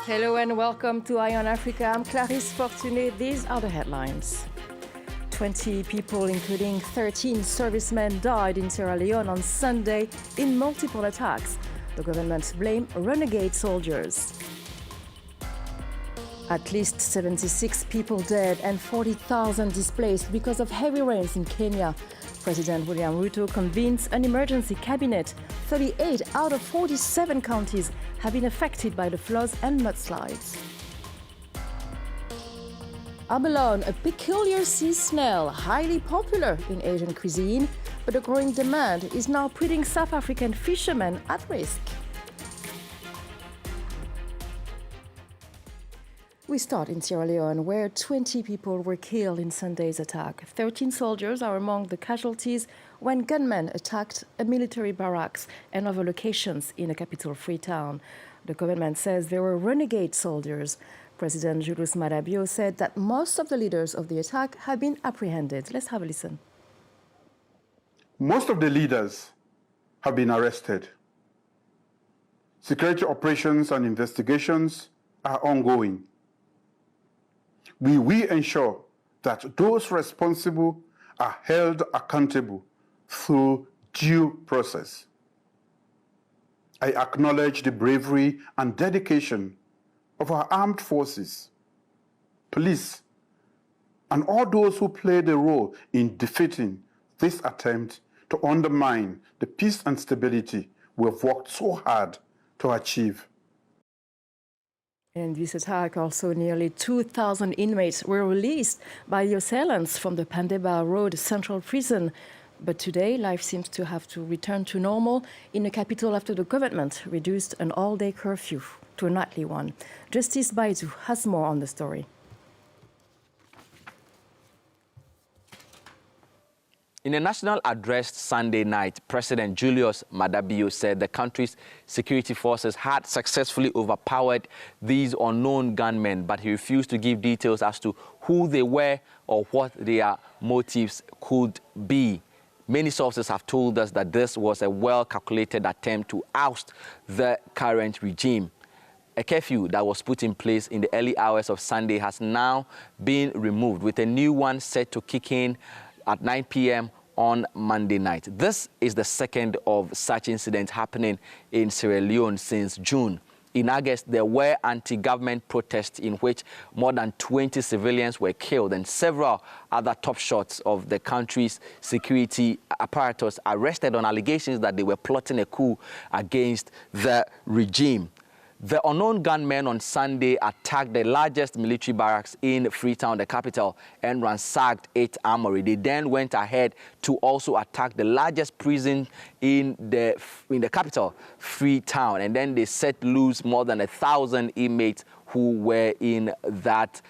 Hello and welcome to Eye on Africa. I'm Clarisse Fortuné. These are the headlines. 20 people, including 13 servicemen, died in Sierra Leone on Sunday in multiple attacks. The government blamed renegade soldiers. At least 76 people dead and 40,000 displaced because of heavy rains in Kenya. President William Ruto convenes an emergency cabinet. 38 out of 47 counties have been affected by the floods and mudslides. Abalone, a peculiar sea snail, highly popular in Asian cuisine, but a growing demand is now putting South African fishermen at risk. We start in Sierra Leone, where 20 people were killed in Sunday's attack. 13 soldiers are among the casualties when gunmen attacked a military barracks and other locations in the capital Freetown. The government says they were renegade soldiers. President Julius Maada Bio said that most of the leaders of the attack have been apprehended. Let's have a listen. Most of the leaders have been arrested. Security operations and investigations are ongoing. We will ensure that those responsible are held accountable through due process. I acknowledge the bravery and dedication of our armed forces, police, and all those who played a role in defeating this attempt to undermine the peace and stability we have worked so hard to achieve. In this attack, also nearly 2,000 inmates were released by the assailants from the Pandeba Road Central Prison. But today, life seems to have to return to normal in the capital after the government reduced an all-day curfew to a nightly one. Justice Baidu has more on the story. In a national address Sunday night, President Julius Maada Bio said the country's security forces had successfully overpowered these unknown gunmen, but he refused to give details as to who they were or what their motives could be. Many sources have told us that this was a well-calculated attempt to oust the current regime. A curfew that was put in place in the early hours of Sunday has now been removed, with a new one set to kick in at 9 p.m. on Monday night. This is the second of such incidents happening in Sierra Leone since June. In August, there were anti-government protests in which more than 20 civilians were killed and several other top shots of the country's security apparatus arrested on allegations that they were plotting a coup against the regime. The unknown gunmen on Sunday attacked the largest military barracks in Freetown, the capital, and ransacked its armory. They then went ahead to also attack the largest prison in the capital, Freetown, and then they set loose more than 1,000 inmates who were in that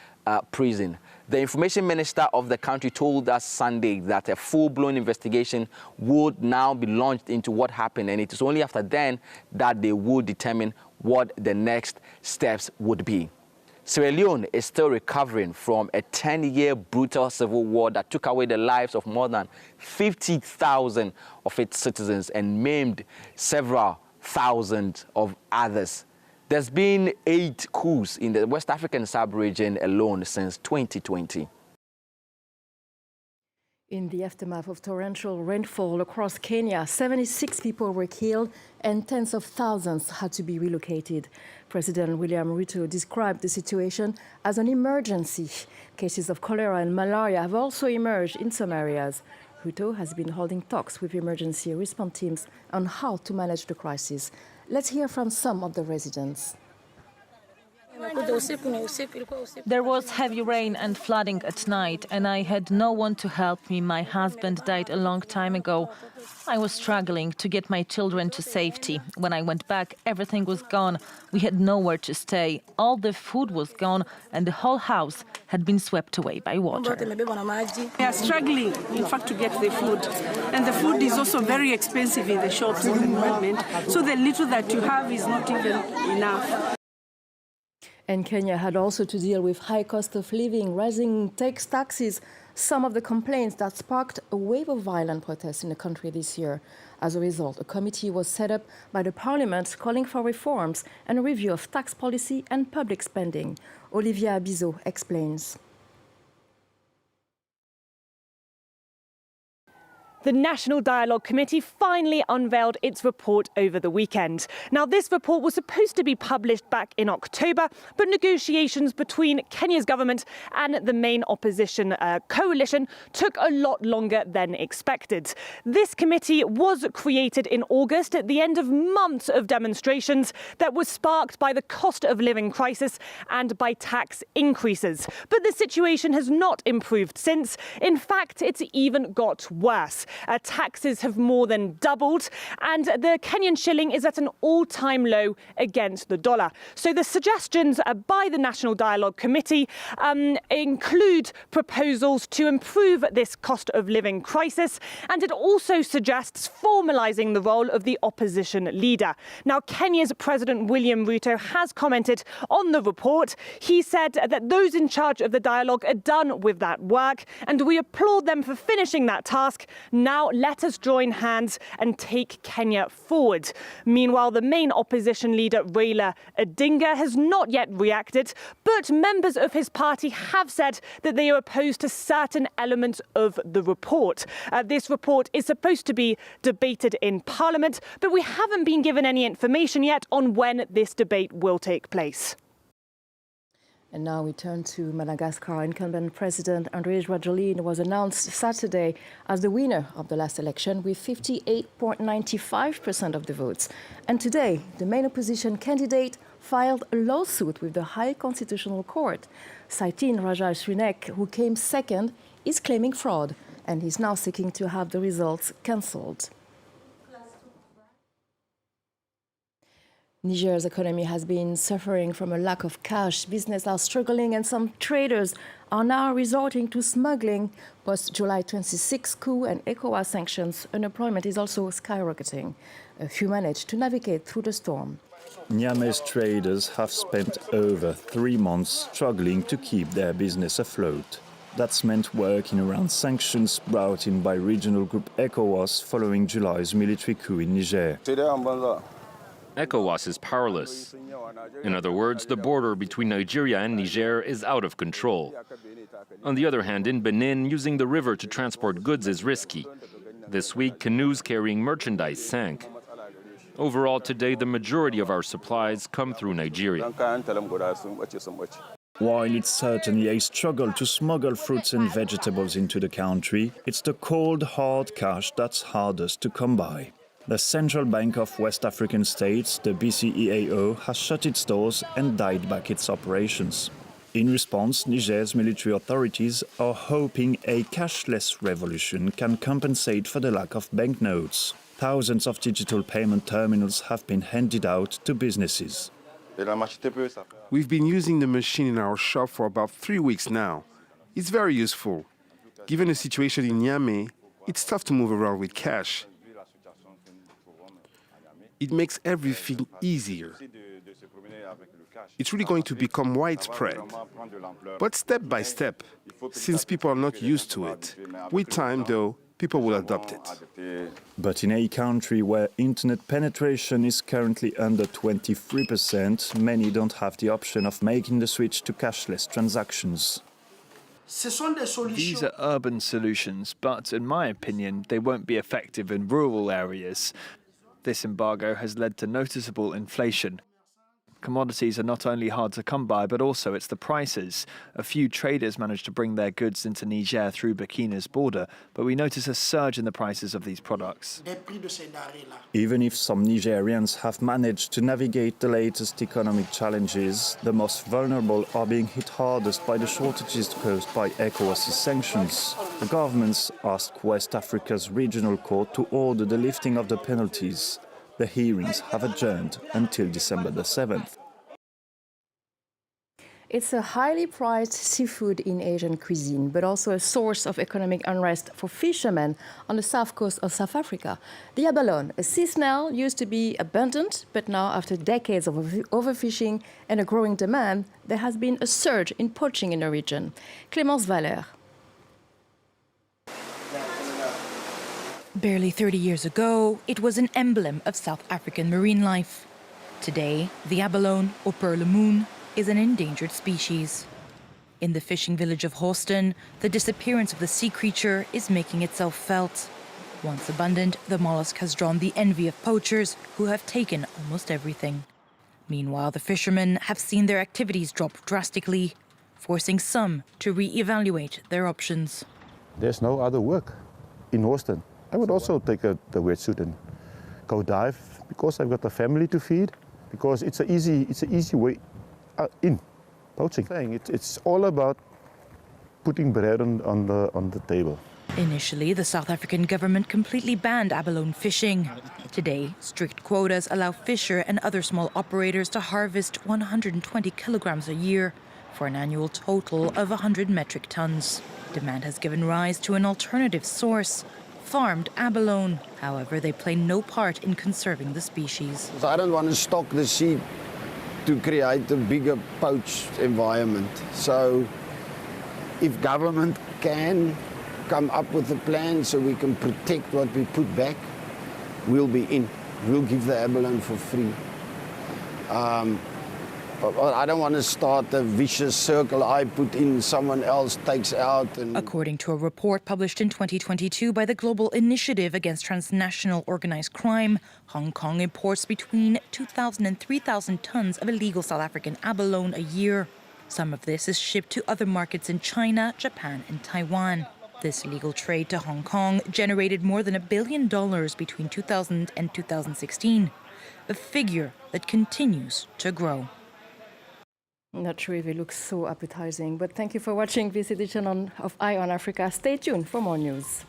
prison. The information minister of the country told us Sunday that a full-blown investigation would now be launched into what happened, and it is only after then that they would determine what the next steps would be. Sierra Leone is still recovering from a 10-year brutal civil war that took away the lives of more than 50,000 of its citizens and maimed several thousand of others. There's been 8 coups in the West African sub-region alone since 2020. In the aftermath of torrential rainfall across Kenya, 76 people were killed and tens of thousands had to be relocated. President William Ruto described the situation as an emergency. Cases of cholera and malaria have also emerged in some areas. Ruto has been holding talks with emergency response teams on how to manage the crisis. Let's hear from some of the residents. There was heavy rain and flooding at night, and I had no one to help me. My husband died a long time ago. I was struggling to get my children to safety. When I went back, everything was gone. We had nowhere to stay. All the food was gone, and the whole house had been swept away by water. We are struggling, in fact, to get the food. And the food is also very expensive in the shops at the moment. So the little that you have is not even enough. And Kenya had also to deal with high cost of living, rising taxes, some of the complaints that sparked a wave of violent protests in the country this year. As a result, a committee was set up by the parliament calling for reforms and a review of tax policy and public spending. Olivia Bizot explains. The National Dialogue Committee finally unveiled its report over the weekend. Now, this report was supposed to be published back in October, but negotiations between Kenya's government and the main opposition coalition took a lot longer than expected. This committee was created in August at the end of months of demonstrations that were sparked by the cost of living crisis and by tax increases. But the situation has not improved since. In fact, it's even got worse. Taxes have more than doubled, and the Kenyan shilling is at an all-time low against the dollar. So the suggestions by the National Dialogue Committee include proposals to improve this cost of living crisis, and it also suggests formalising the role of the opposition leader. Now, Kenya's President William Ruto has commented on the report. He said that those in charge of the dialogue are done with that work, and we applaud them for finishing that task. Now let us join hands and take Kenya forward. Meanwhile, the main opposition leader, Raila Odinga, has not yet reacted, but members of his party have said that they are opposed to certain elements of the report. This report is supposed to be debated in Parliament, but we haven't been given any information yet on when this debate will take place. And now we turn to Madagascar. Incumbent President André Joaquim was announced Saturday as the winner of the last election with 58.95% of the votes. And today, the main opposition candidate filed a lawsuit with the High Constitutional Court. Saitin Rajasrinek, who came second, is claiming fraud and is now seeking to have the results cancelled. Niger's economy has been suffering from a lack of cash. Businesses are struggling and some traders are now resorting to smuggling. Post-July 26 coup and ECOWAS sanctions, unemployment is also skyrocketing. A few managed to navigate through the storm. Niamey's traders have spent over 3 months struggling to keep their business afloat. That's meant working around sanctions brought in by regional group ECOWAS following July's military coup in Niger. ECOWAS is powerless. In other words, the border between Nigeria and Niger is out of control. On the other hand, in Benin, using the river to transport goods is risky. This week, canoes carrying merchandise sank. Overall, today, the majority of our supplies come through Nigeria. While it's certainly a struggle to smuggle fruits and vegetables into the country, it's the cold, hard cash that's hardest to come by. The Central Bank of West African States, the BCEAO, has shut its doors and dialed back its operations. In response, Niger's military authorities are hoping a cashless revolution can compensate for the lack of banknotes. Thousands of digital payment terminals have been handed out to businesses. We've been using the machine in our shop for about 3 weeks now. It's very useful. Given the situation in Niamey, it's tough to move around with cash. It makes everything easier. It's really going to become widespread. But step by step, since people are not used to it. With time, though, people will adopt it. But in a country where internet penetration is currently under 23%, many don't have the option of making the switch to cashless transactions. These are urban solutions, but in my opinion, they won't be effective in rural areas. This embargo has led to noticeable inflation. Commodities are not only hard to come by, but also it's the prices. A few traders managed to bring their goods into Niger through Burkina's border, but we notice a surge in the prices of these products. Even if some Nigerians have managed to navigate the latest economic challenges, the most vulnerable are being hit hardest by the shortages caused by ECOWAS's sanctions. The governments asked West Africa's regional court to order the lifting of the penalties. The hearings have adjourned until December the 7th. It's a highly prized seafood in Asian cuisine, but also a source of economic unrest for fishermen on the south coast of South Africa. The abalone, a sea snail, used to be abundant, but now after decades of overfishing and a growing demand, there has been a surge in poaching in the region. Clémence Valère. Barely 30 years ago, it was an emblem of South African marine life. Today, the abalone, or pearl moon, is an endangered species. In the fishing village of Houston, the disappearance of the sea creature is making itself felt. Once abundant, the mollusk has drawn the envy of poachers who have taken almost everything. Meanwhile, the fishermen have seen their activities drop drastically, forcing some to re-evaluate their options. There's no other work in Houston. I would also take the wetsuit and go dive because I've got a family to feed, because it's an easy way in poaching. It's all about putting bread on the table. Initially, the South African government completely banned abalone fishing. Today, strict quotas allow fisher and other small operators to harvest 120 kilograms a year for an annual total of 100 metric tons. Demand has given rise to an alternative source, farmed abalone. However, they play no part in conserving the species. I don't want to stock the sea to create a bigger poached environment. So if government can come up with a plan so we can protect what we put back, we'll be in. We'll give the abalone for free. But I don't want to start a vicious circle. I put in, someone else takes out. According to a report published in 2022 by the Global Initiative Against Transnational Organized Crime, Hong Kong imports between 2,000 and 3,000 tons of illegal South African abalone a year. Some of this is shipped to other markets in China, Japan, and Taiwan. This illegal trade to Hong Kong generated more than $1 billion between 2000 and 2016, a figure that continues to grow. Not sure if it looks so appetizing, but thank you for watching this edition of Eye on Africa. Stay tuned for more news.